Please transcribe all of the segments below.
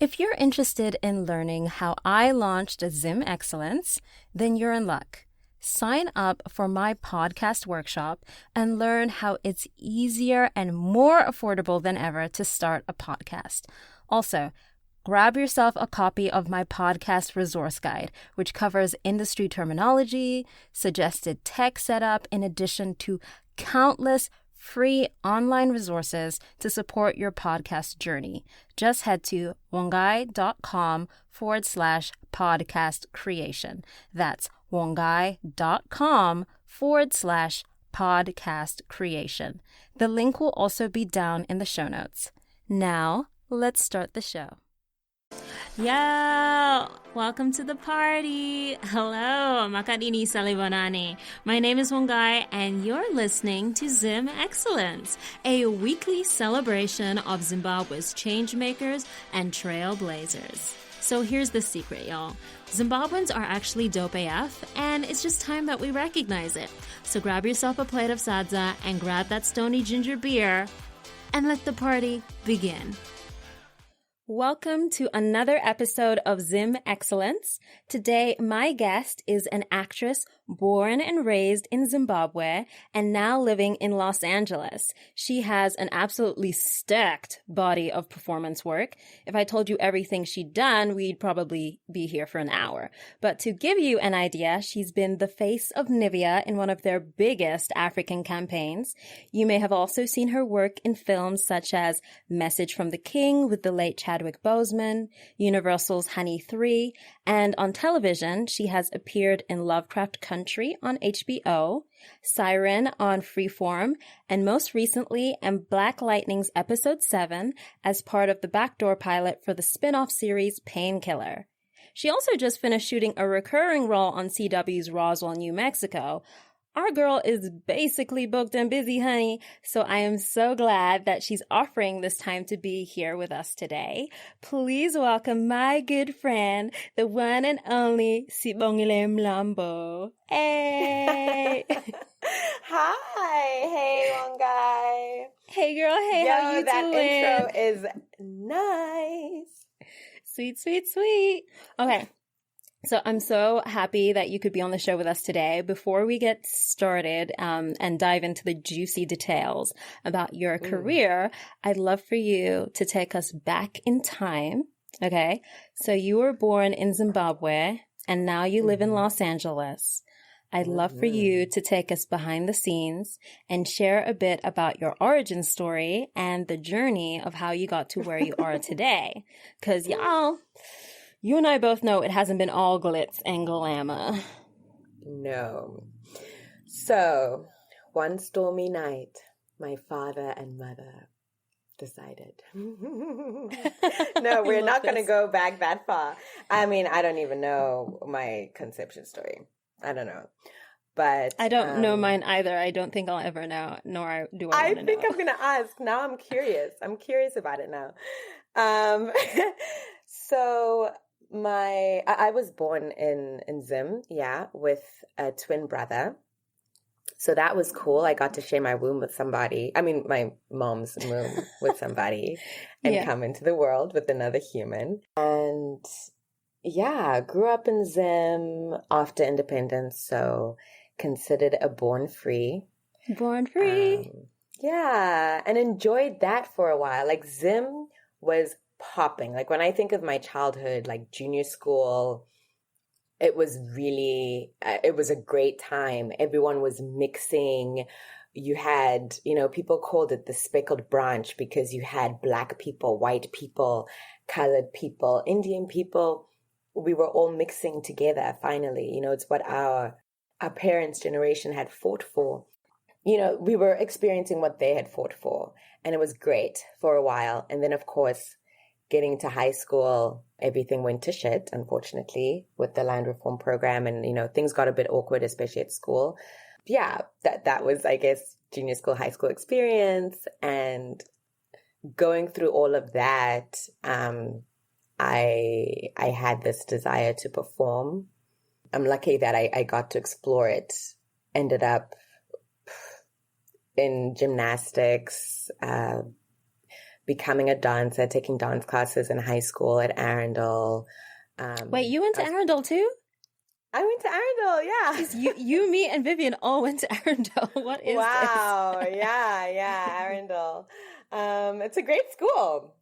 If you're interested in learning how I launched Zim Excellence, then you're in luck. Sign up for my podcast workshop and learn how it's easier and more affordable than ever to start a podcast. Also, grab yourself a copy of my podcast resource guide, which covers industry terminology, suggested tech setup, in addition to countless free online resources to support your podcast journey. Just head to wongai.com/podcast creation. That's wongai.com/podcast creation. The link will also be down in the show notes. Now, let's start the show. Yo, welcome to the party. Hello, makadini salibonani. My name is Wongai, and you're listening to Zim Excellence, a weekly celebration of Zimbabwe's changemakers and trailblazers. So here's the secret, y'all. Zimbabweans are actually dope AF, and it's just time that we recognize it. So grab yourself a plate of sadza and grab that stony ginger beer, and let the party begin. Welcome to another episode of Zim Excellence. Today, my guest is an actress born and raised in Zimbabwe and now living in Los Angeles. She has an absolutely stacked body of performance work. If I told you everything she'd done, we'd probably be here for an hour. But to give you an idea, she's been the face of Nivea in one of their biggest African campaigns. You may have also seen her work in films such as Message from the King with the late Chadwick Boseman, Universal's Honey 3, and on television, she has appeared in Lovecraft Country on HBO, Siren on Freeform, and most recently in Black Lightning's Episode 7 as part of the backdoor pilot for the spin-off series Painkiller. She also just finished shooting a recurring role on CW's Roswell, New Mexico. Our girl is basically booked and busy, honey, so I am so glad that she's offering this time to be here with us today. Please welcome my good friend, the one and only Sibongile Mlambo. Hey! Hi! Hey, Wongai! Hey, girl, hey, how you that doing? Intro is nice. Sweet, sweet, sweet. Okay. So I'm so happy that you could be on the show with us today. Before we get started and dive into the juicy details about your career, I'd love for you to take us back in time. Okay. So you were born in Zimbabwe and now you live in Los Angeles. I'd love for you to take us behind the scenes and share a bit about your origin story and the journey of how you got to where you are today. 'Cause y'all, you and I both know it hasn't been all glitz and glamour. No. So, one stormy night, my father and mother decided. No, we're not going to go back that far. I mean, I don't even know my conception story. I don't know. But I don't know mine either. I don't think I'll ever know, nor do I want to know. I think I'm going to ask. Now I'm curious. I'm curious about it now. So I was born in Zim, with a twin brother. So that was cool. I got to share my womb with somebody. I mean, my mom's womb with somebody and come into the world with another human. And grew up in Zim after independence. So considered a born free. Born free. And enjoyed that for a while. Like Zim was popping. Like when I think of my childhood, like junior school, it was really, it was a great time. Everyone was mixing. You had, people called it the speckled branch because you had Black people, white people, colored people, Indian people. We were all mixing together finally. It's what our parents' generation had fought for. We were experiencing what they had fought for. And it was great for a while. And then, of course, getting to high school, everything went to shit, unfortunately, with the land reform program. And, things got a bit awkward, especially at school. Yeah, that was, I guess, junior school, high school experience. And going through all of that, I had this desire to perform. I'm lucky that I got to explore it. Ended up in gymnastics, becoming a dancer, taking dance classes in high school at Arundel. Wait, you went to Arundel too? I went to Arundel, yeah. You, me, and Vivian all went to Arundel. What is this? Wow, yeah, Arundel. It's a great school.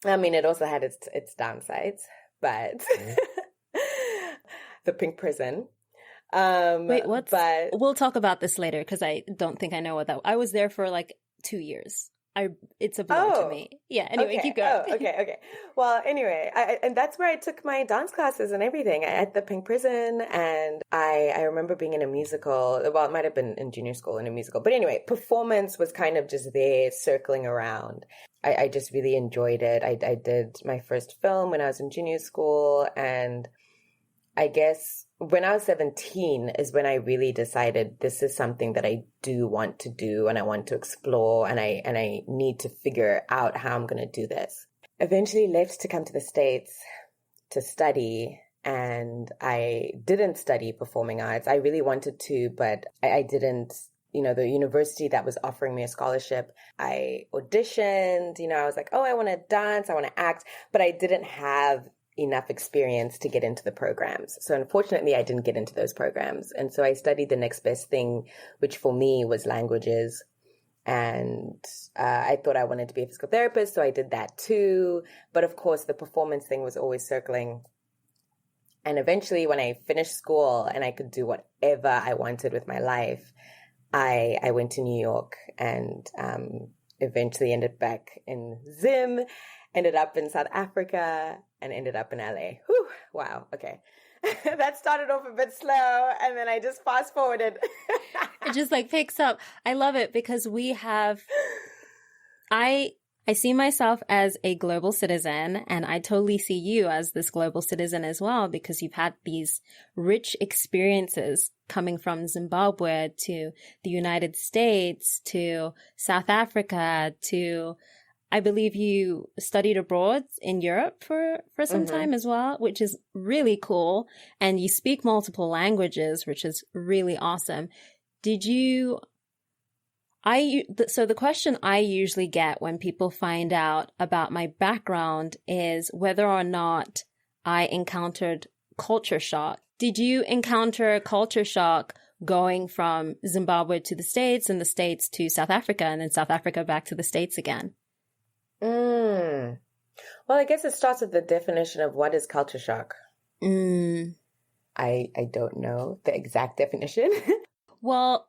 I mean, it also had its downsides, but the Pink Prison. Wait, we'll talk about this later because I don't think I know what that. I was there for like 2 years. It's a blur to me. Yeah. Anyway, keep going. Okay. Well, anyway, and that's where I took my dance classes and everything at the Pink Prison. And I remember being in a musical. Well, it might have been in junior school in a musical, but anyway, performance was kind of just there circling around. I just really enjoyed it. I did my first film when I was in junior school, and I guess when I was 17 is when I really decided this is something that I do want to do and I want to explore, and I need to figure out how I'm going to do this. Eventually left to come to the States to study, and I didn't study performing arts. I really wanted to, but I didn't. The university that was offering me a scholarship, I auditioned, I was like, oh, I want to dance, I want to act, but I didn't have enough experience to get into the programs. So unfortunately, I didn't get into those programs. And so I studied the next best thing, which for me was languages. And I thought I wanted to be a physical therapist, so I did that too. But of course, the performance thing was always circling. And eventually, when I finished school and I could do whatever I wanted with my life, I went to New York and eventually ended back in Zim, ended up in South Africa, and ended up in LA. Whew, wow, okay. That started off a bit slow, and then I just fast forwarded. It just like picks up. I love it because I see myself as a global citizen, and I totally see you as this global citizen as well, because you've had these rich experiences coming from Zimbabwe to the United States to South Africa to, I believe you studied abroad in Europe for some time as well, which is really cool. And you speak multiple languages, which is really awesome. So the question I usually get when people find out about my background is whether or not I encountered culture shock. Did you encounter culture shock going from Zimbabwe to the States and the States to South Africa and then South Africa back to the States again? Well, I guess it starts with the definition of what is culture shock. I don't know the exact definition. Well,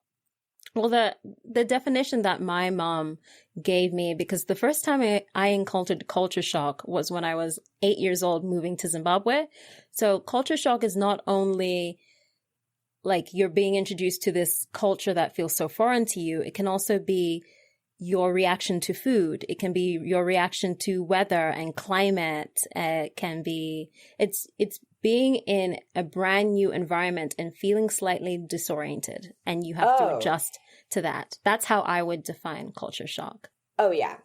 the definition that my mom gave me, because the first time I encountered culture shock was when I was 8 years old moving to Zimbabwe. So culture shock is not only like you're being introduced to this culture that feels so foreign to you, it can also be your reaction to food. It can be your reaction to weather and climate. It can be, it's being in a brand new environment and feeling slightly disoriented, and you have to adjust to that. That's how I would define culture shock. Oh, yeah,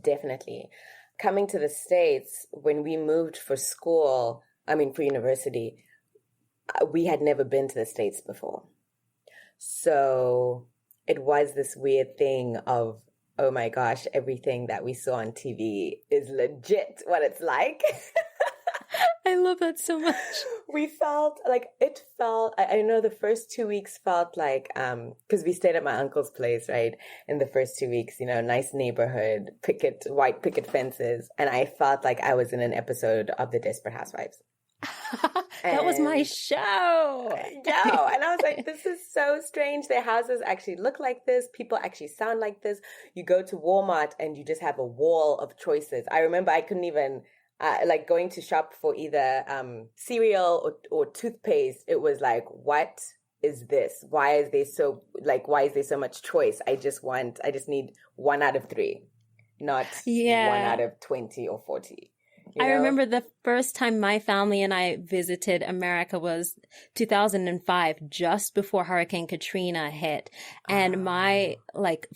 definitely. Coming to the States, when we moved for university, we had never been to the States before. So it was this weird thing of, oh my gosh, everything that we saw on TV is legit what it's like. I love that so much. I know the first 2 weeks felt like, because we stayed at my uncle's place, right? In the first 2 weeks, nice neighborhood, white picket fences. And I felt like I was in an episode of The Desperate Housewives. That was my show. And I was like, this is so strange. Their houses actually look like this. People actually sound like this. You go to Walmart and you just have a wall of choices. I remember I couldn't even... going to shop for either cereal or toothpaste, it was like, what is this? Why is there so much choice? I just need 1 out of 3, not 1 out of 20 or 40. I remember the first time my family and I visited America was 2005, just before Hurricane Katrina hit. And my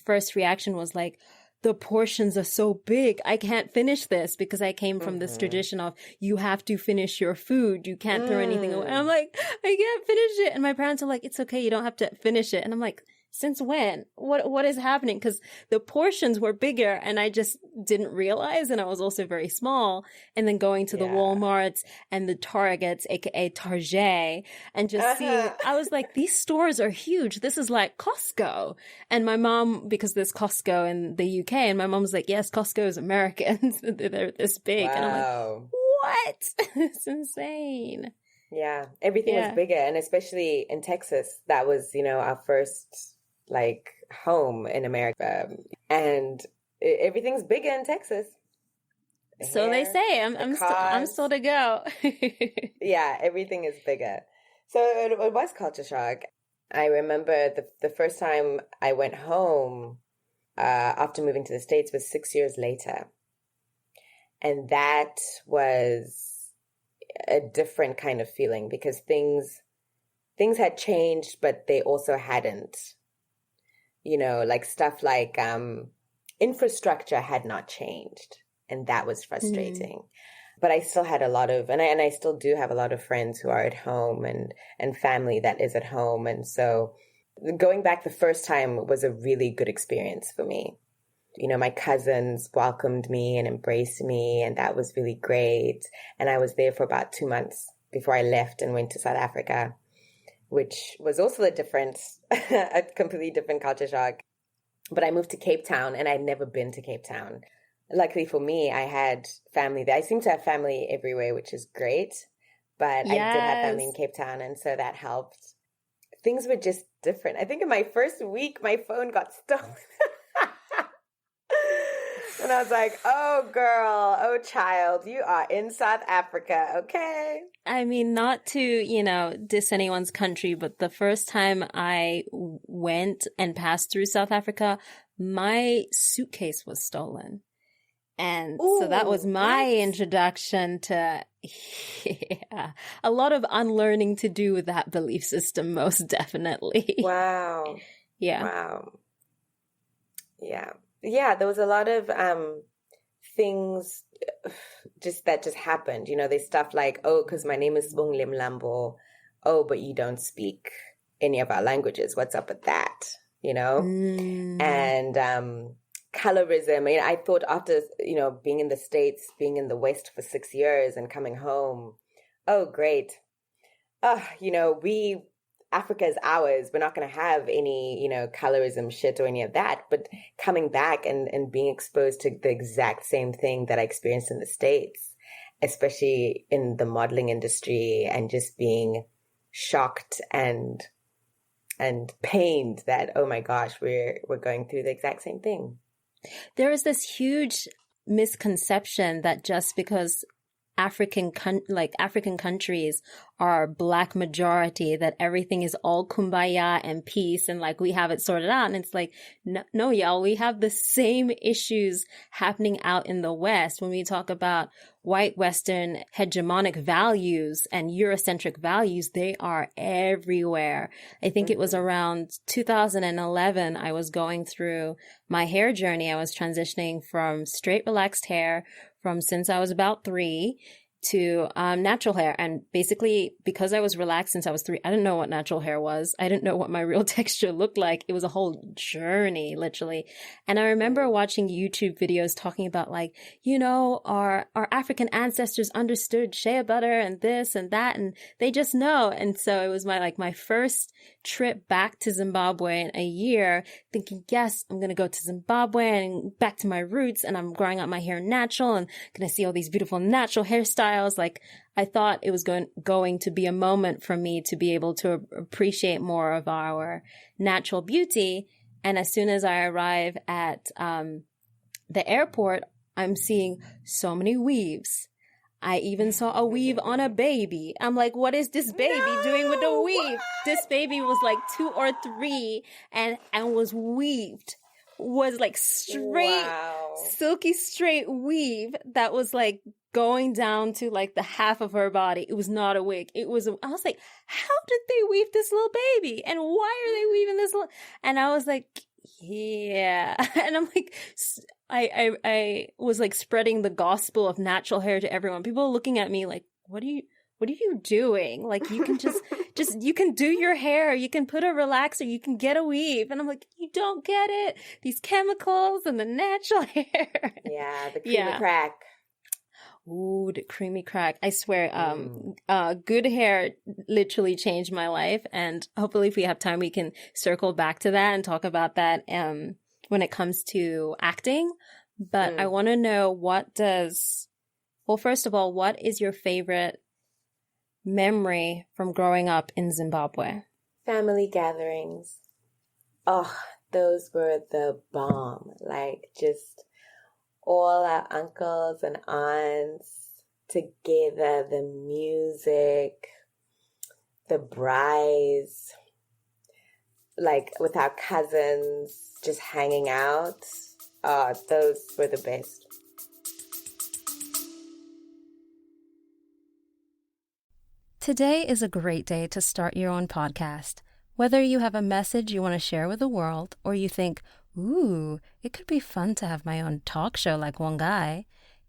first reaction was like, the portions are so big. I can't finish this, because I came from this tradition of you have to finish your food. You can't throw anything away. And I'm like, I can't finish it. And my parents are like, it's okay. You don't have to finish it. And I'm like, since when? What is happening? Because the portions were bigger and I just didn't realize. And I was also very small. And then going to the Walmarts and the Targets, aka Target, and just seeing, I was like, these stores are huge. This is like Costco. And my mom, because there's Costco in the UK, and my mom was like, yes, Costco is American. They're this big. Wow. And I'm like, what? It's insane. Yeah, everything was bigger. And especially in Texas, that was, our first like home in America, and everything's bigger in Texas. So they say. I'm still to go. Yeah, everything is bigger. So it was culture shock. I remember the first time I went home after moving to the States was 6 years later, and that was a different kind of feeling because things had changed, but they also hadn't. Like stuff like infrastructure had not changed, and that was frustrating. But I still had a lot of, and I still do have a lot of friends who are at home and family that is at home. And so going back the first time was a really good experience for me. My cousins welcomed me and embraced me, and that was really great. And I was there for about 2 months before I left and went to South Africa, which was also a completely different culture shock. But I moved to Cape Town, and I'd never been to Cape Town. Luckily for me, I had family there. I seem to have family everywhere, which is great. But I did have family in Cape Town, and so that helped. Things were just different. I think in my first week, my phone got stolen. And I was like, oh, girl, oh, child, you are in South Africa, okay? I mean, not to, diss anyone's country, but the first time I went and passed through South Africa, my suitcase was stolen. And so that was my introduction to a lot of unlearning to do with that belief system, most definitely. Wow. Yeah. Wow. Yeah. Yeah, there was a lot of things that just happened. There's stuff like, oh, because my name is Sibongile Mlambo. Oh, but you don't speak any of our languages. What's up with that? And colorism. I mean, I thought after, being in the States, being in the West for 6 years and coming home, oh, great. Africa is ours. We're not going to have any, colorism shit or any of that. But coming back and being exposed to the exact same thing that I experienced in the States, especially in the modeling industry, and just being shocked and pained that, oh my gosh, we're going through the exact same thing. There is this huge misconception that just because African countries are Black majority, that everything is all kumbaya and peace and like we have it sorted out. And it's like, no, y'all, we have the same issues happening out in the West. When we talk about white Western hegemonic values and Eurocentric values, they are everywhere. I think it was around 2011, I was going through my hair journey. I was transitioning from straight relaxed hair from since I was about 3 to natural hair. And basically, because I was relaxed since I was 3, I didn't know what natural hair was. I didn't know what my real texture looked like. It was a whole journey, literally. And I remember watching YouTube videos talking about like, our African ancestors understood shea butter and this and that, and they just know. And so it was my first trip back to Zimbabwe in a year, thinking, yes, I'm going to go to Zimbabwe and back to my roots, and I'm growing out my hair natural and going to see all these beautiful natural hairstyles. Like, I thought it was going to be a moment for me to be able to appreciate more of our natural beauty. And as soon as I arrive at the airport, I'm seeing so many weaves. I even saw a weave on a baby. I'm like, what is this baby doing with the weave? What? This baby was like 2 or 3 and was weaved. Was like straight, silky straight weave that was like going down to like the half of her body. It was not a wig. I was like, how did they weave this little baby? And why are they weaving this little? And I was like, yeah. And I'm like, I was like spreading the gospel of natural hair to everyone. People looking at me like, what are you doing? Like, you can just just, you can do your hair, you can put a relaxer, you can get a weave. And I'm like, you don't get it. These chemicals and the natural hair. Yeah, the creamy crack. Ooh, the creamy crack. I swear, good hair literally changed my life. And hopefully if we have time, we can circle back to that and talk about that when it comes to acting. But I want to know, first of all, what is your favorite memory from growing up in Zimbabwe? Family gatherings. Oh, those were the bomb. Like, just all our uncles and aunts together, the music, the braais, like with our cousins, just hanging out. Those were the best. Today is a great day to start your own podcast. Whether you have a message you want to share with the world, or you think, ooh, it could be fun to have my own talk show like Wongai,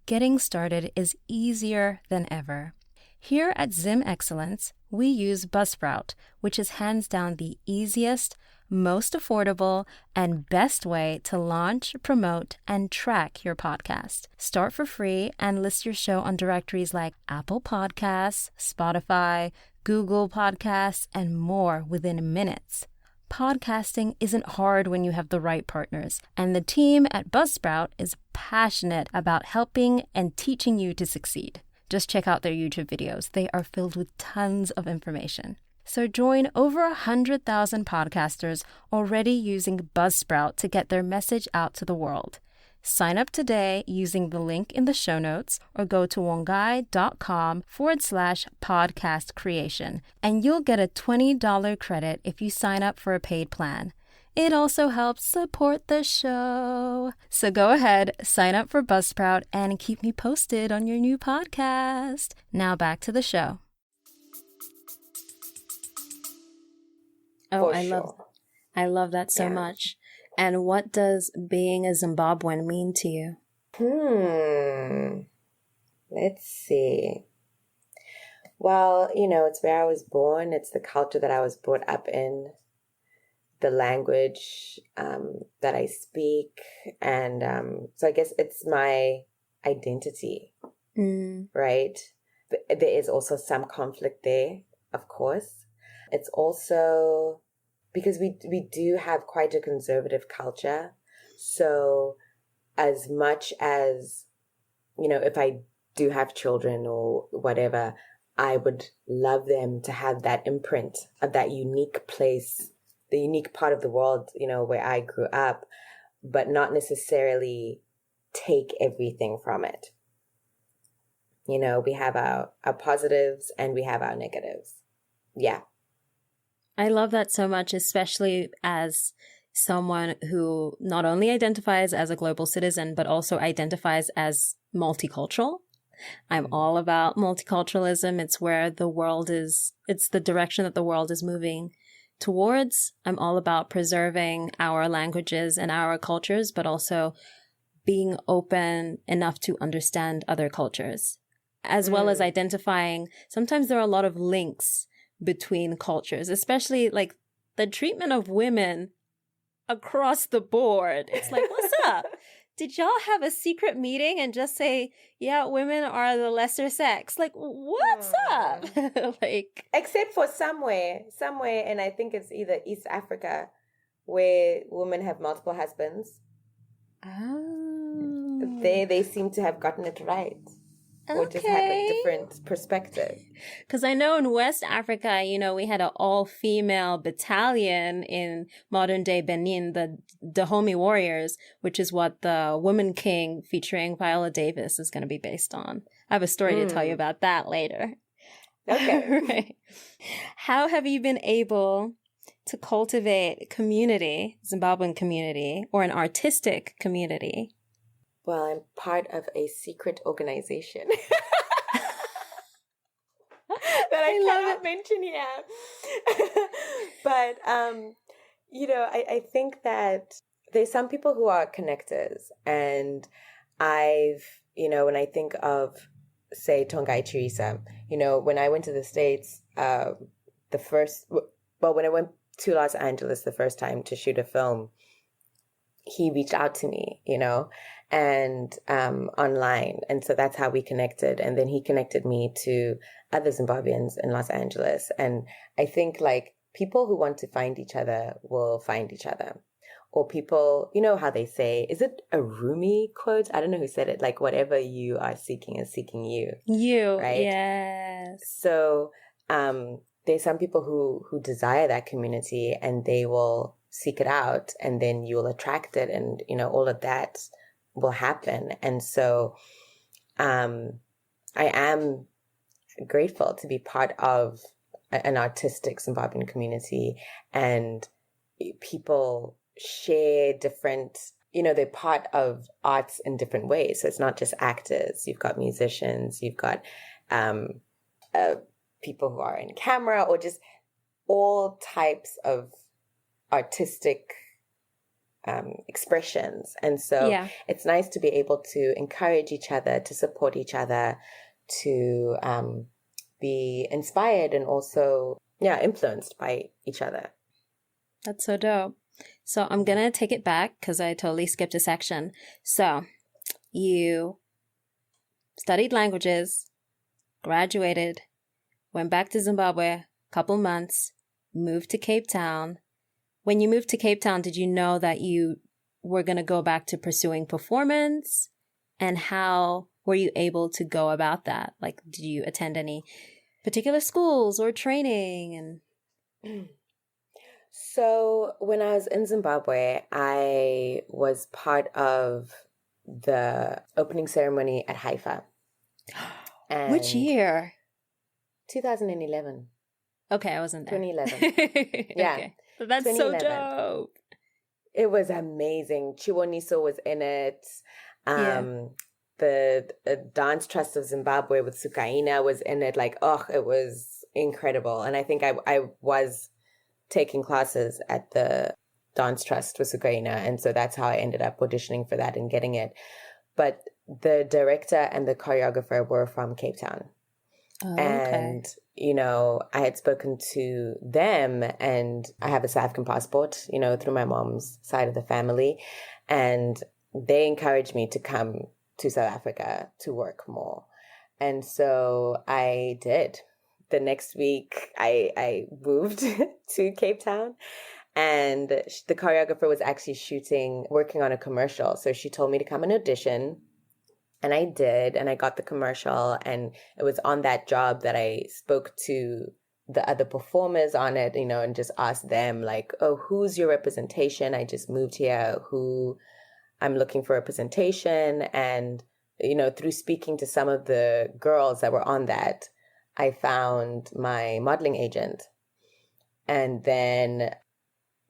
getting started is easier than ever. Here at Zim Excellence, we use Buzzsprout, which is hands down the easiest, most affordable, and best way to launch, promote, and track your podcast. Start for free and list your show on directories like Apple Podcasts, Spotify, Google Podcasts, and more within minutes. Podcasting isn't hard when you have the right partners, and the team at Buzzsprout is passionate about helping and teaching you to succeed. Just check out their YouTube videos. They are filled with tons of information. So join over 100,000 podcasters already using Buzzsprout to get their message out to the world. Sign up today using the link in the show notes or go to wongai.com/podcast creation, and you'll get a $20 credit if you sign up for a paid plan. It also helps support the show. So go ahead, sign up for Buzzsprout, and keep me posted on your new podcast. Now back to the show. Oh, I love that so much. And what does being a Zimbabwean mean to you? Let's see. Well, it's where I was born. It's the culture that I was brought up in, the language that I speak. And so I guess it's my identity, right? But there is also some conflict there, of course. It's also because we do have quite a conservative culture. So as much as, if I do have children or whatever, I would love them to have that imprint of that unique place, the unique part of the world, where I grew up, but not necessarily take everything from it. We have our positives and we have our negatives. Yeah. I love that so much, especially as someone who not only identifies as a global citizen, but also identifies as multicultural. I'm all about multiculturalism. It's where it's the direction that the world is moving towards. I'm all about preserving our languages and our cultures, but also being open enough to understand other cultures, as well as identifying. Sometimes there are a lot of links between cultures, especially like the treatment of women across the board. It's like, what's up? Did y'all have a secret meeting and just say, yeah, women are the lesser sex? Like, what's up? Like, except for somewhere, and I think it's either East Africa, where women have multiple husbands. Oh. They seem to have gotten it right. Or just have a different perspective. Because I know in West Africa, we had an all-female battalion in modern-day Benin, the Dahomey Warriors, which is what the Woman King featuring Viola Davis is going to be based on. I have a story to tell you about that later. Okay. Right. How have you been able to cultivate community, Zimbabwean community, or an artistic community? Well, I'm part of a secret organization that I cannot mention here. But, I think that there's some people who are connectors. And when I think of, say, Tongai Teresa, when I went to the States, the first, well, when I went to Los Angeles the first time to shoot a film, he reached out to me, and online. And so that's how we connected. And then he connected me to other Zimbabweans in Los Angeles. And I think like people who want to find each other will find each other. Or people, how they say, is it a Rumi quote? I don't know who said it, like whatever you are seeking is seeking you. You, right? yes. So there's some people who desire that community and they will seek it out, and then you'll attract it, and all of that will happen. And so I am grateful to be part of an artistic Zimbabwean community, and people share different, they're part of arts in different ways. So it's not just actors. You've got musicians, you've got people who are in camera, or just all types of artistic expressions. And so it's nice to be able to encourage each other, to support each other, to be inspired and also influenced by each other. That's so dope. So I'm going to take it back because I totally skipped a section. So you studied languages, graduated, went back to Zimbabwe, a couple months, moved to Cape Town. When you moved to Cape Town, did you know that you were going to go back to pursuing performance? And how were you able to go about that? Like, did you attend any particular schools or training? And So when I was in Zimbabwe, I was part of the opening ceremony at Haifa. Which year? 2011. Okay, I wasn't there. 2011. Yeah. Okay. That's so dope. It was amazing. Chiwoniso was in it. The Dance Trust of Zimbabwe with Sukaina was in it. Like, it was incredible. And I think I was taking classes at the Dance Trust with Sukaina. And so that's how I ended up auditioning for that and getting it. But the director and the choreographer were from Cape Town. Oh, and, I had spoken to them, and I have a South African passport, through my mom's side of the family. And they encouraged me to come to South Africa to work more. And so I did. The next week, I moved to Cape Town, and the choreographer was actually working on a commercial. So she told me to come and audition. And I did, and I got the commercial, and it was on that job that I spoke to the other performers on it, and just asked them like, oh, who's your representation? I just moved here. Who I'm looking for representation. And, through speaking to some of the girls that were on that, I found my modeling agent. And then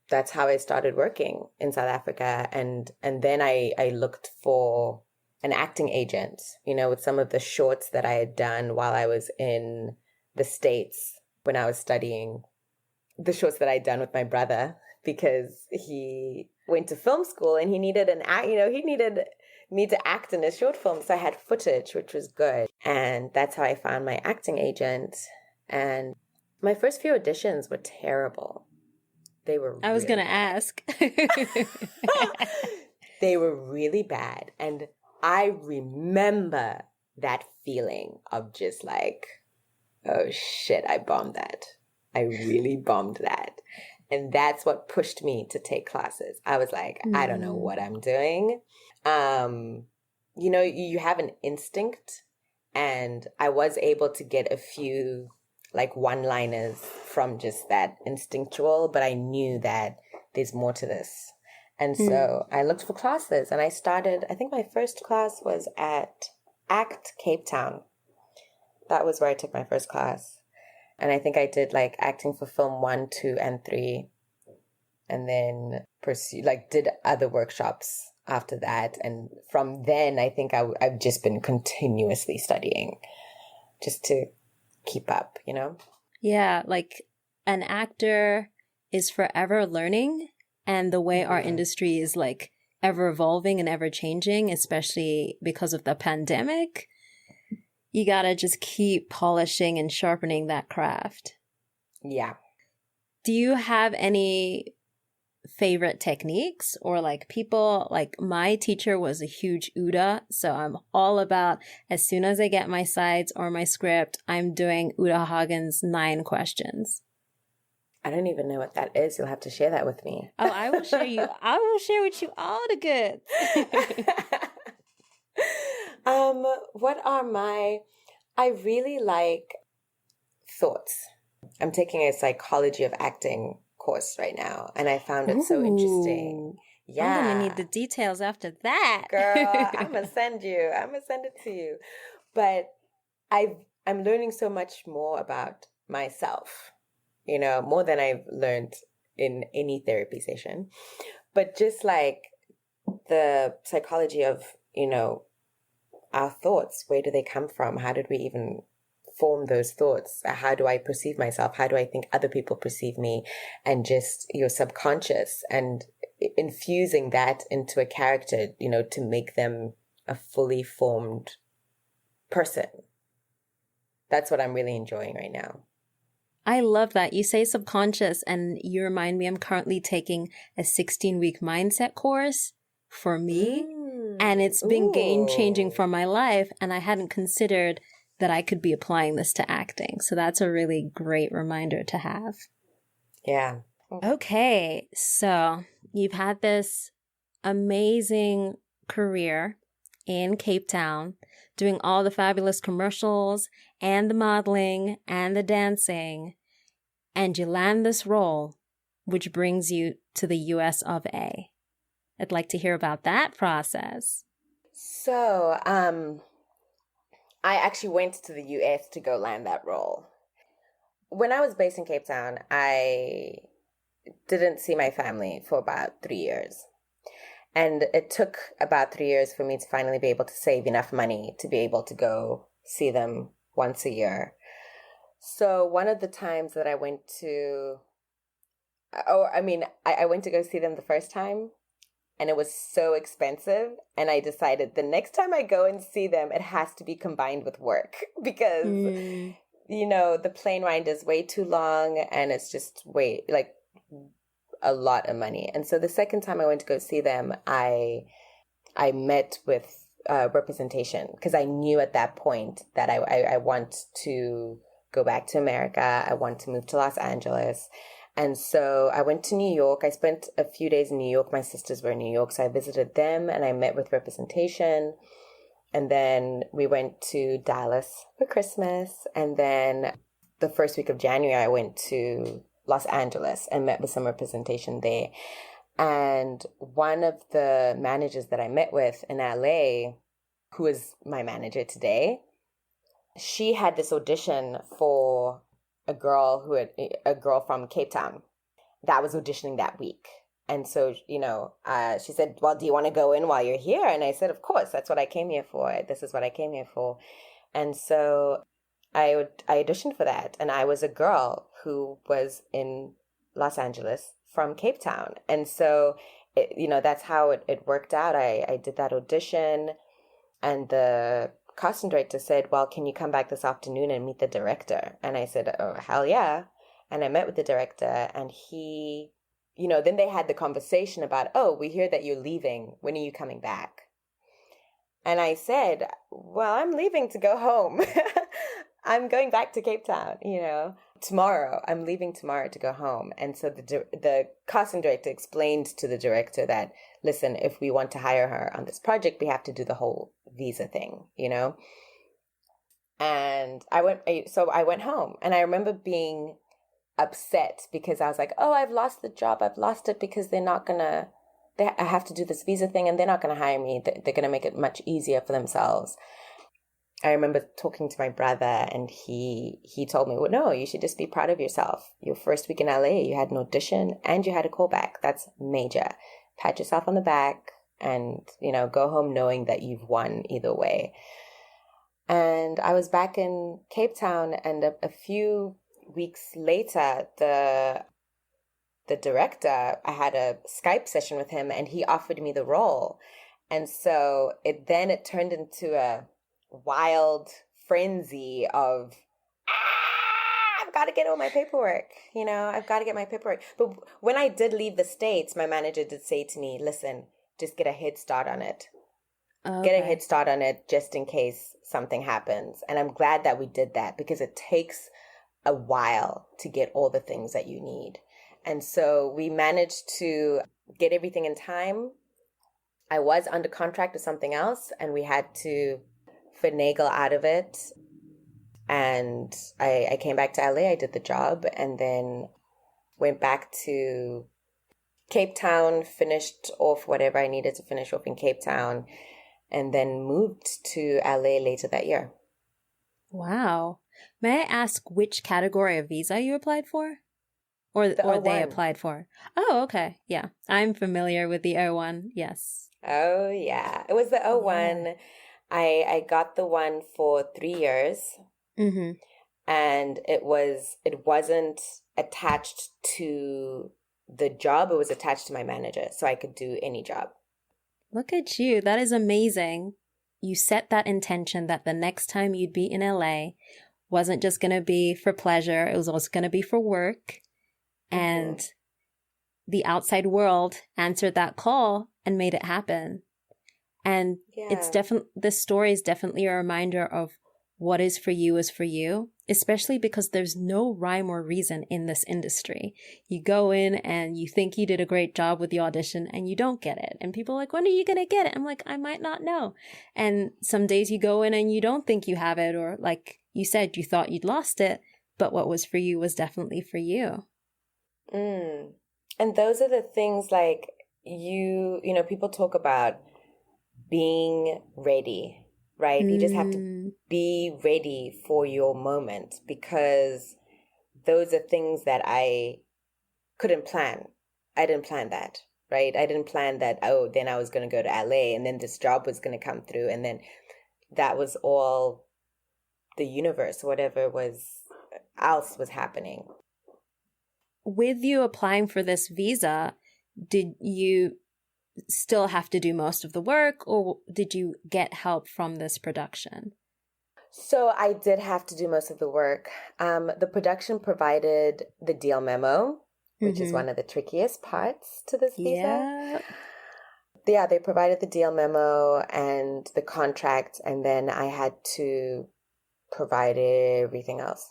that's how I started working in South Africa. And then I looked for an acting agent, with some of the shorts that I had done while I was in the States when I was studying, the shorts that I'd done with my brother, because he went to film school and he needed he needed me to act in a short film. So I had footage, which was good. And that's how I found my acting agent. And my first few auditions were terrible. They were I was going to ask. They were really bad. And I remember that feeling of just like, oh shit, I bombed that. I really bombed that. And that's what pushed me to take classes. I was like, I don't know what I'm doing. You have an instinct, and I was able to get a few like one-liners from just that instinctual, but I knew that there's more to this. And so I looked for classes, and I started, I think my first class was at ACT Cape Town. That was where I took my first class. And I think I did like acting for film 1, 2, and 3. And then did other workshops after that. And from then, I think I've just been continuously studying just to keep up, Yeah, like an actor is forever learning. And the way our industry is like ever evolving and ever changing, especially because of the pandemic, you got to just keep polishing and sharpening that craft. Yeah. Do you have any favorite techniques or like people? Like my teacher was a huge Uda, so I'm all about, as soon as I get my sides or my script, I'm doing Uda Hagen's 9 questions. I don't even know what that is. You'll have to share that with me. Oh, I will share with you all the goods. What are I really like thoughts. I'm taking a psychology of acting course right now, and I found it so interesting. Yeah. I'm going to need the details after that. Girl, I'm going to send it to you. But I'm learning so much more about myself, more than I've learned in any therapy session. But just like the psychology of, our thoughts, where do they come from? How did we even form those thoughts? How do I perceive myself? How do I think other people perceive me? And just your subconscious and infusing that into a character, to make them a fully formed person. That's what I'm really enjoying right now. I love that. You say subconscious, and you remind me I'm currently taking a 16-week mindset course for me. And it's been game-changing for my life, and I hadn't considered that I could be applying this to acting. So that's a really great reminder to have. Yeah. Okay, so you've had this amazing career in Cape Town, doing all the fabulous commercials and the modeling and the dancing, and you land this role, which brings you to the US of A. I'd like to hear about that process. So, I actually went to the US to go land that role. When I was based in Cape Town, I didn't see my family for about 3 years. And it took about 3 years for me to finally be able to save enough money to be able to go see them once a year. So one of the times that I went to, I went to go see them the first time, and it was so expensive. And I decided the next time I go and see them, it has to be combined with work because, the plane ride is way too long and it's just a lot of money. And so the second time I went to go see them, I met with representation because I knew at that point that I want to go back to America. I want to move to Los Angeles. And so I went to New York. I spent a few days in New York. My sisters were in New York, so I visited them and I met with representation. And then we went to Dallas for Christmas. And then the first week of January, I went to Los Angeles and met with some representation there. And one of the managers that I met with in LA, who is my manager today, she had this audition for a girl from Cape Town that was auditioning that week. And so, she said, well, do you want to go in while you're here? And I said, of course, that's what I came here for. This is what I came here for. And so I auditioned for that. And I was a girl who was in Los Angeles from Cape Town. And so, that's how it worked out. I did that audition, and the casting director said, well, can you come back this afternoon and meet the director? And I said, oh, hell yeah. And I met with the director, and he, then they had the conversation about, oh, we hear that you're leaving. When are you coming back? And I said, well, I'm leaving to go home. I'm going back to Cape Town, tomorrow. I'm leaving tomorrow to go home. And so the casting director explained to the director that, listen, if we want to hire her on this project, we have to do the whole visa thing, And I went home, and I remember being upset because I was like, oh, I've lost the job. I've lost it because I have to do this visa thing, and they're not going to hire me. They're going to make it much easier for themselves. I remember talking to my brother, and he told me, well, no, you should just be proud of yourself. Your first week in LA, you had an audition and you had a callback. That's major. Pat yourself on the back and, go home knowing that you've won either way. And I was back in Cape Town, and a few weeks later, the director, I had a Skype session with him, and he offered me the role. And so it turned into a wild frenzy of, I'm got to get all my paperwork. I've got to get my paperwork. But when I did leave the States, my manager did say to me, listen, just get a head start on it. Okay. Get a head start on it just in case something happens. And I'm glad that we did that because it takes a while to get all the things that you need. And so we managed to get everything in time. I was under contract with something else and we had to finagle out of it. And I came back to LA, I did the job, and then went back to Cape Town, finished off whatever I needed to finish off in Cape Town, and then moved to LA later that year. Wow. May I ask which category of visa you applied for? Or they applied for? Oh, okay. Yeah. I'm familiar with the O1. Yes. Oh, yeah. It was the O1. Yeah. I got the one for 3 years. Mm-hmm. And it wasn't attached to the job. It was attached to my manager. So I could do any job. Look at you. That is amazing. You set that intention that the next time you'd be in LA wasn't just going to be for pleasure. It was also going to be for work. Mm-hmm. And the outside world answered that call and made it happen. And it's this story is definitely a reminder of what is for you is for you, especially because there's no rhyme or reason in this industry. You go in and you think you did a great job with the audition and you don't get it. And people are like, when are you going to get it? I'm like, I might not know. And some days you go in and you don't think you have it, or like you said, you thought you'd lost it, but what was for you was definitely for you. And those are the things like people talk about being ready. Right? You just have to be ready for your moment because those are things that I couldn't plan. I didn't plan that, right? I didn't plan that, then I was going to go to LA and then this job was going to come through and then that was all the universe, whatever else was happening. With you applying for this visa, did you still have to do most of the work or did you get help from this production? So I did have to do most of the work. The production provided the deal memo, which is one of the trickiest parts to this visa. Yeah, they provided the deal memo and the contract, and then I had to provide everything else.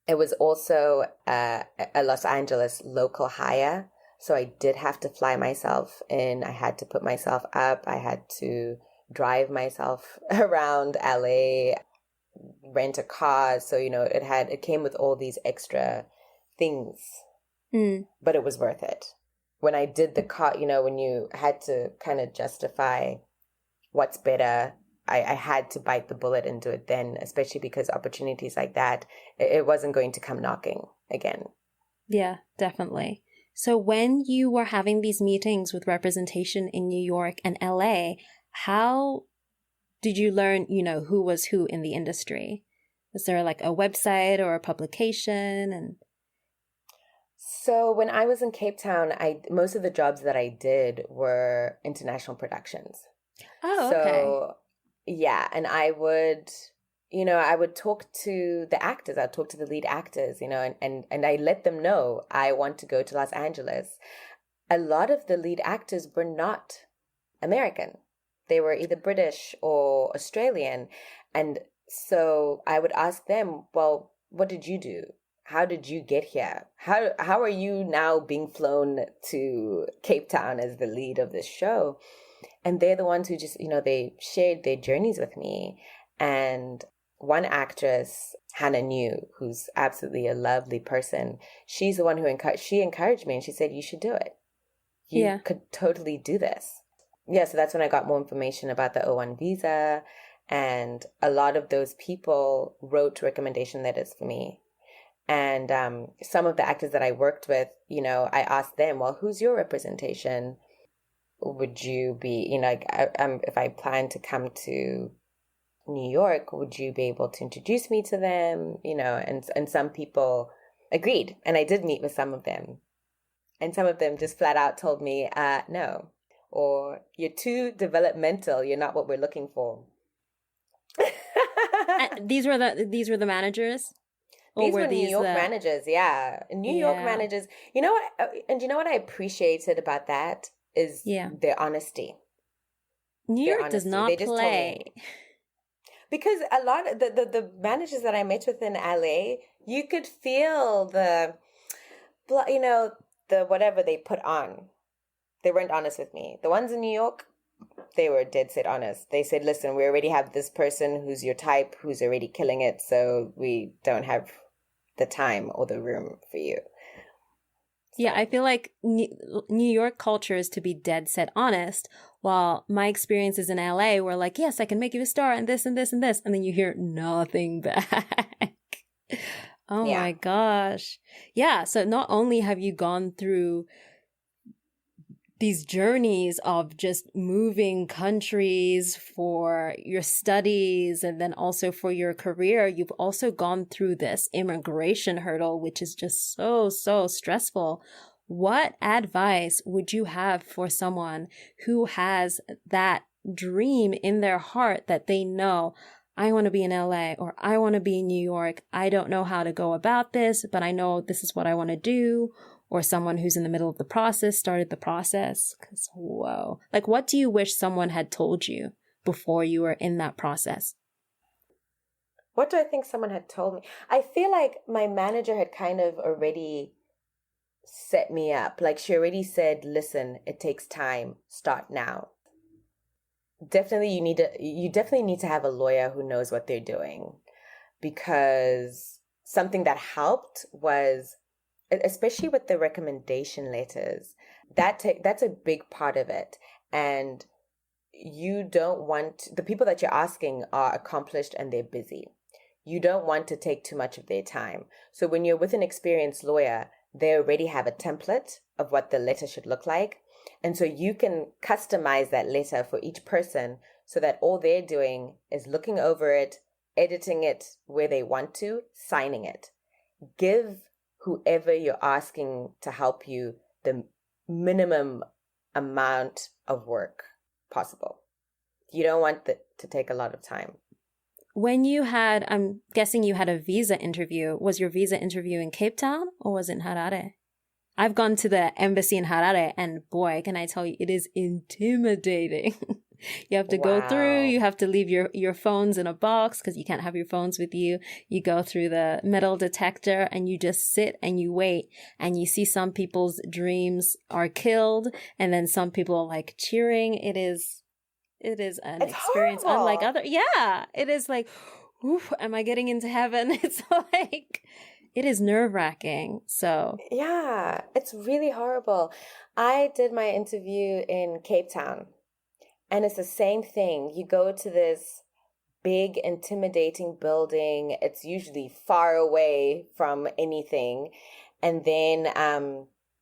It was also a Los Angeles local hire. So I did have to fly myself in. I had to put myself up. I had to drive myself around LA, rent a car. So, it came with all these extra things, but it was worth it. When I did the car, when you had to kind of justify what's better, I had to bite the bullet and do it then, especially because opportunities like that, it wasn't going to come knocking again. Yeah, definitely. So when you were having these meetings with representation in New York and LA, how did you learn, who was who in the industry? Was there like a website or a publication? And so when I was in Cape Town, most of the jobs that I did were international productions. Oh, okay. So yeah, and I would talk to the actors. I'd talk to the lead actors, and I let them know I want to go to Los Angeles. A lot of the lead actors were not American. They were either British or Australian. And so I would ask them, well, what did you do? How did you get here? How are you now being flown to Cape Town as the lead of this show? And they're the ones who just, they shared their journeys with me. And one actress, Hannah New, who's absolutely a lovely person, she's the one who encouraged me, and she said, you should do it. You could totally do this. Yeah, so that's when I got more information about the O1 visa, and a lot of those people wrote recommendation letters for me. And some of the actors that I worked with, I asked them, well, who's your representation? Would you be, if I plan to come to New York, would you be able to introduce me to them? And some people agreed, and I did meet with some of them, and some of them just flat out told me, no, or you're too developmental, you're not what we're looking for. These were the managers, Or These were were New these York the managers, yeah. New York yeah. managers. You know what? And you know what I appreciated about that is Yeah. their honesty. New Their York does honesty. They not just told me. play. Because a lot of the managers that I met with in LA, you could feel you know, the whatever they put on. They weren't honest with me. The ones in New York, they were dead set honest. They said, listen, we already have this person who's your type, who's already killing it, so we don't have the time or the room for you. Yeah, I So, feel like New York culture is to be dead set honest, while my experiences in LA were like, yes, I can make you a star and this and this and this. And then you hear nothing back. Oh yeah. my gosh. Yeah. So not only have you gone through these journeys of just moving countries for your studies and then also for your career, you've also gone through this immigration hurdle, which is just so, so stressful. What advice would you have for someone who has that dream in their heart that they know, I want to be in LA or I want to be in New York. I don't know how to go about this, but I know this is what I want to do. Or someone who's in the middle of the process, started the process. Because, whoa. Like, what do you wish someone had told you before you were in that process? What do I think someone had told me? I feel like my manager had kind of already set me up. Like she already said, listen, it takes time. Start now. Definitely you definitely need to have a lawyer who knows what they're doing, because something that helped was, especially with the recommendation letters, that's a big part of it. And you don't want, the people that you're asking are accomplished and they're busy. You don't want to take too much of their time. So when you're with an experienced lawyer, they already have a template of what the letter should look like. And so you can customize that letter for each person so that all they're doing is looking over it, editing it where they want to, signing it. Give whoever you're asking to help you the minimum amount of work possible. You don't want to take a lot of time. When you had, I'm guessing you had a visa interview. Was your visa interview in Cape Town or was it in Harare? I've gone to the embassy in Harare and boy, can I tell you, it is intimidating. You have to go through, you have to leave your phones in a box because you can't have your phones with you. You go through the metal detector and you just sit and you wait and you see some people's dreams are killed and then some people are like cheering. It is an experience horrible. unlike other. Yeah, it is like, oof, am I getting into heaven? It's like, it is nerve-wracking. So yeah, it's really horrible. I did my interview in Cape Town. And it's the same thing. You go to this big, intimidating building. It's usually far away from anything. And then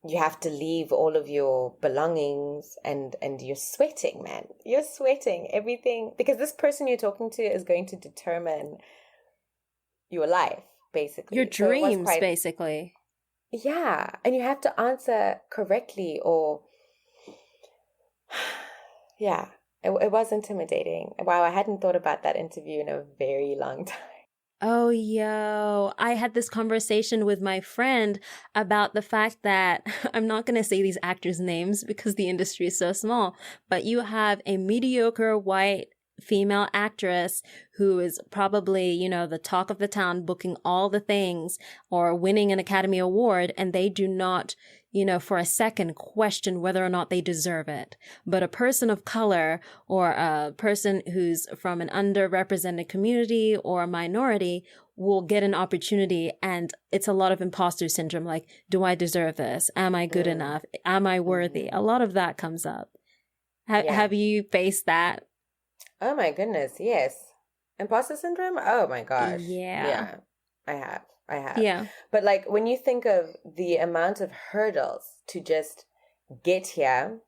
you have to leave all of your belongings and you're sweating, man. You're sweating everything. Because this person you're talking to is going to determine your life, basically. your dreams, basically. Yeah. And you have to answer correctly or... Yeah. It was intimidating. Wow, I hadn't thought about that interview in a very long time. Oh, yo, I had this conversation with my friend about the fact that I'm not going to say these actors' names because the industry is so small, but you have a mediocre white female actress who is probably, you know, the talk of the town, booking all the things or winning an Academy Award, and they do not, you know, for a second question whether or not they deserve it. But a person of color or a person who's from an underrepresented community or a minority will get an opportunity, and it's a lot of imposter syndrome. Like, do I deserve this? Am I good enough? Am I worthy? A lot of that comes up. Have you faced that? Oh my goodness, yes. Imposter syndrome? Oh my gosh. Yeah. I have. Yeah. But like when you think of the amount of hurdles to just get here,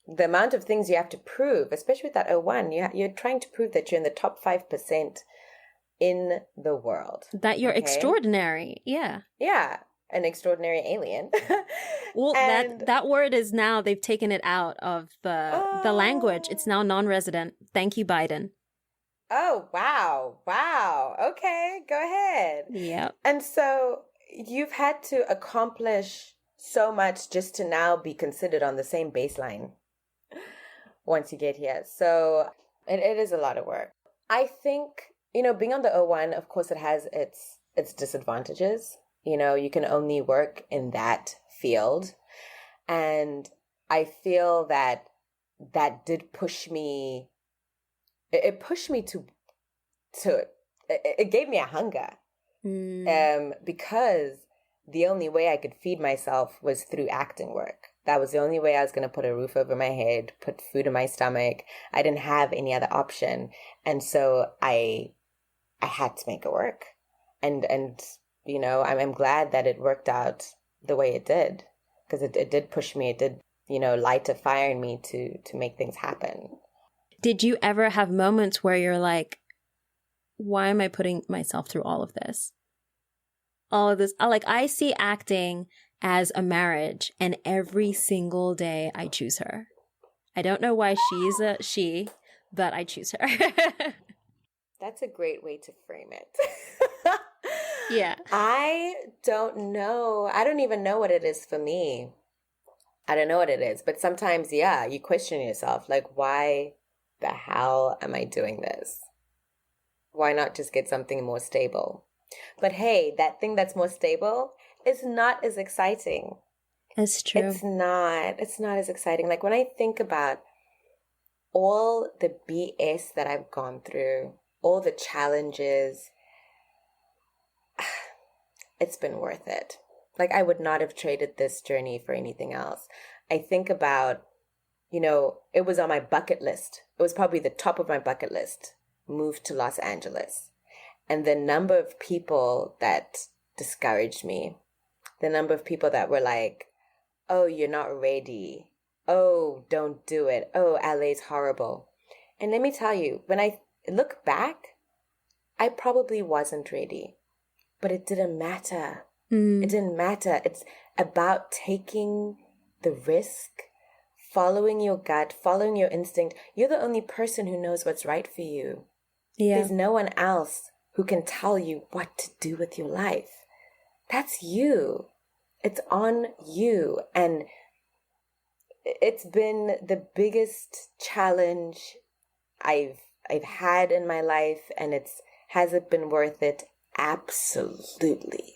the amount of things you have to prove, especially with that O1, you're trying to prove that you're in the top 5% in the world. That you're extraordinary. Yeah. Yeah. An extraordinary alien. Well, that word is now, they've taken it out of the language. It's now non-resident. Thank you, Biden. Oh, wow. Wow. Okay, go ahead. Yep. And so you've had to accomplish so much just to now be considered on the same baseline once you get here. So it is a lot of work. I think, being on the O1, of course, it has its disadvantages. You can only work in that field. And I feel that did push me. It pushed me to it gave me a hunger. Because the only way I could feed myself was through acting work. That was the only way I was going to put a roof over my head, put food in my stomach. I didn't have any other option. And so I had to make it work. And I'm glad that it worked out the way it did, because it did push me. It did, light a fire in me to make things happen. Did you ever have moments where you're like, why am I putting myself through all of this? All of this. I see acting as a marriage, and every single day I choose her. I don't know why she's a she, but I choose her. That's a great way to frame it. Yeah. I don't know. I don't even know what it is for me. I don't know what it is. But sometimes, yeah, you question yourself, like, why the hell am I doing this? Why not just get something more stable? But hey, that thing that's more stable is not as exciting. It's true. It's not as exciting. Like, when I think about all the BS that I've gone through, all the challenges, it's been worth it. Like, I would not have traded this journey for anything else. I think about, it was on my bucket list. It was probably the top of my bucket list. Moved to Los Angeles. And the number of people that discouraged me, the number of people that were like, oh, you're not ready. Oh, don't do it. Oh, LA's horrible. And let me tell you, when I look back, I probably wasn't ready. But it didn't matter. It didn't matter. It's about taking the risk, following your gut, following your instinct. You're the only person who knows what's right for you. Yeah. There's no one else who can tell you what to do with your life. That's you. It's on you. And it's been the biggest challenge I've had in my life. And has it been worth it? Absolutely.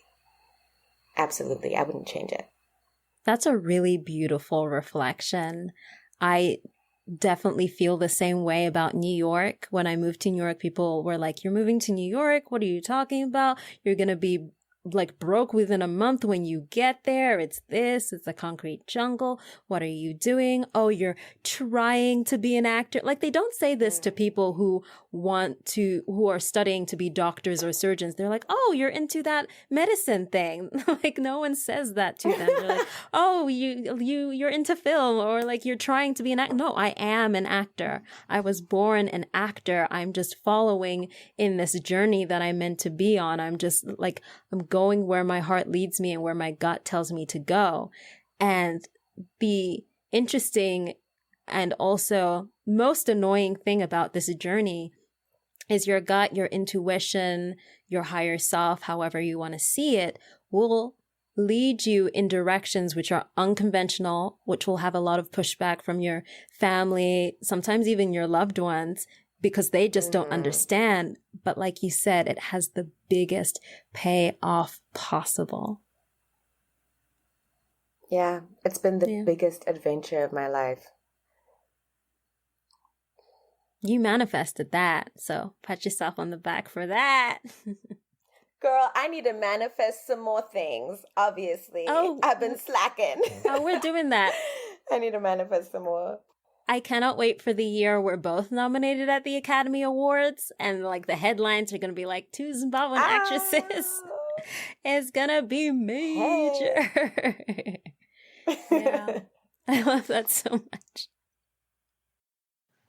Absolutely. I wouldn't change it. That's a really beautiful reflection. I definitely feel the same way about New York. When I moved to New York, people were like, you're moving to New York? What are you talking about? You're going to be like broke within a month when you get there. It's a concrete jungle. What are you doing? Oh, you're trying to be an actor. Like, they don't say this to people who are studying to be doctors or surgeons. They're like, oh, you're into that medicine thing. Like, no one says that to them. They're like, oh, you're into film, or like, you're trying to be an actor. No, I am an actor. I was born an actor. I'm just following in this journey that I'm meant to be on. I'm just like, I'm going where my heart leads me and where my gut tells me to go. And the interesting and also most annoying thing about this journey is your gut, your intuition, your higher self, however you want to see it, will lead you in directions which are unconventional, which will have a lot of pushback from your family, sometimes even your loved ones, because they just don't understand. But like you said, it has the biggest payoff possible. Yeah, it's been the biggest adventure of my life. You manifested that, so pat yourself on the back for that. Girl, I need to manifest some more things, obviously. Oh, I've been slacking. Oh, we're doing that. I need to manifest some more. I cannot wait for the year we're both nominated at the Academy Awards, and like the headlines are going to be like 2 Zimbabwean actresses. It's going to be major. Hey. Yeah. I love that so much.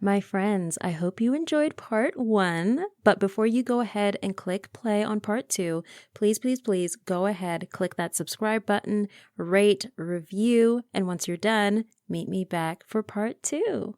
My friends, I hope you enjoyed part 1, but before you go ahead and click play on part 2, please, please, please go ahead, click that subscribe button, rate, review, and once you're done, meet me back for part 2.